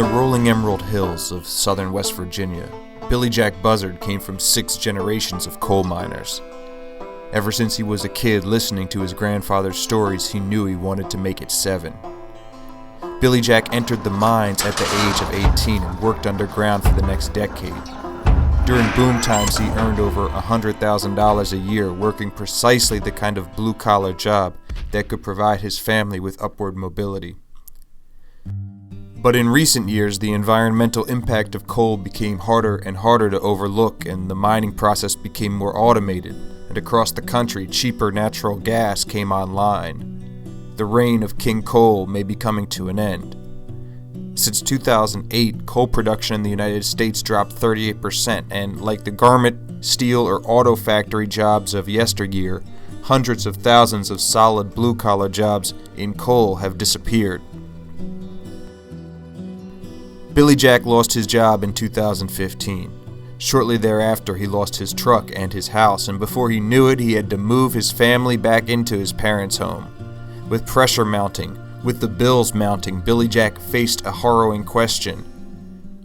the rolling emerald hills of southern West Virginia, Billyjack Buzzard came from 6 generations of coal miners. Ever since he was a kid listening to his grandfather's stories, he knew he wanted to make it 7. Billyjack entered the mines at the age of 18 and worked underground for the next decade. During boom times, he earned over $100,000 a year working precisely the kind of blue-collar job that could provide his family with upward mobility. But in recent years, the environmental impact of coal became harder and harder to overlook, and the mining process became more automated, and across the country, cheaper natural gas came online. The reign of King Coal may be coming to an end. Since 2008, coal production in the United States dropped 38%, and like the garment, steel, or auto factory jobs of yesteryear, hundreds of thousands of solid blue-collar jobs in coal have disappeared. Billyjack lost his job in 2015. Shortly thereafter, he lost his truck and his house, and before he knew it, he had to move his family back into his parents' home. With pressure mounting, with the bills mounting, Billyjack faced a harrowing question.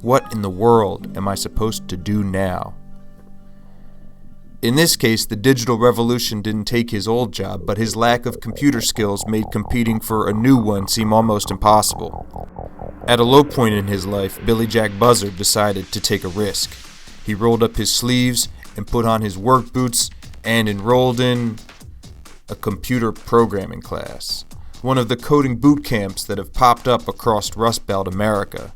What in the world am I supposed to do now? In this case, the digital revolution didn't take his old job, but his lack of computer skills made competing for a new one seem almost impossible. At a low point in his life, Billyjack Buzzard decided to take a risk. He rolled up his sleeves and put on his work boots and enrolled in a computer programming class, one of the coding boot camps that have popped up across Rust Belt America.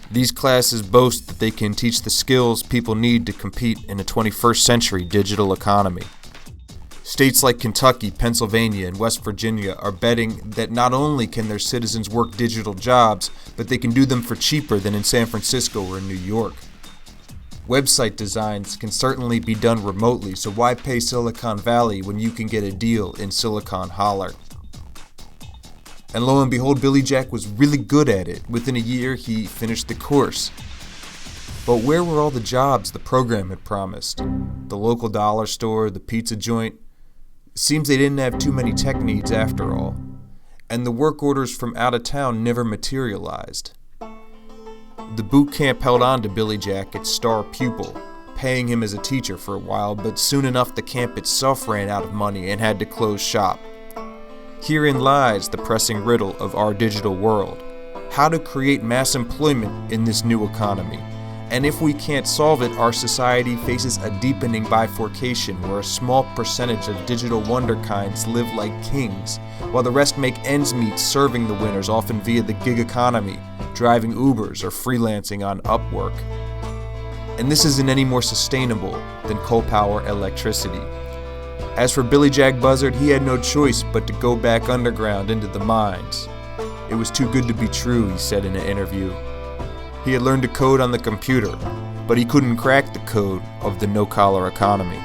These classes boast that they can teach the skills people need to compete in a 21st century digital economy. States like Kentucky, Pennsylvania, and West Virginia are betting that not only can their citizens work digital jobs, but they can do them for cheaper than in San Francisco or in New York. Website designs can certainly be done remotely, so why pay Silicon Valley when you can get a deal in Silicon Holler? And lo and behold, Billyjack was really good at it. Within a year, he finished the course. But where were all the jobs the program had promised? The local dollar store, the pizza joint? It seems they didn't have too many tech needs after all. And the work orders from out of town never materialized. The boot camp held on to Billyjack, its star pupil, paying him as a teacher for a while, but soon enough the camp itself ran out of money and had to close shop. Herein lies the pressing riddle of our digital world: how to create mass employment in this new economy. And if we can't solve it, our society faces a deepening bifurcation where a small percentage of digital wunderkinds live like kings, while the rest make ends meet serving the winners, often via the gig economy, driving Ubers or freelancing on Upwork. And this isn't any more sustainable than coal power electricity. As for Billyjack Buzzard, he had no choice but to go back underground into the mines. It was too good to be true, he said in an interview. He had learned to code on the computer, but he couldn't crack the code of the no-collar economy.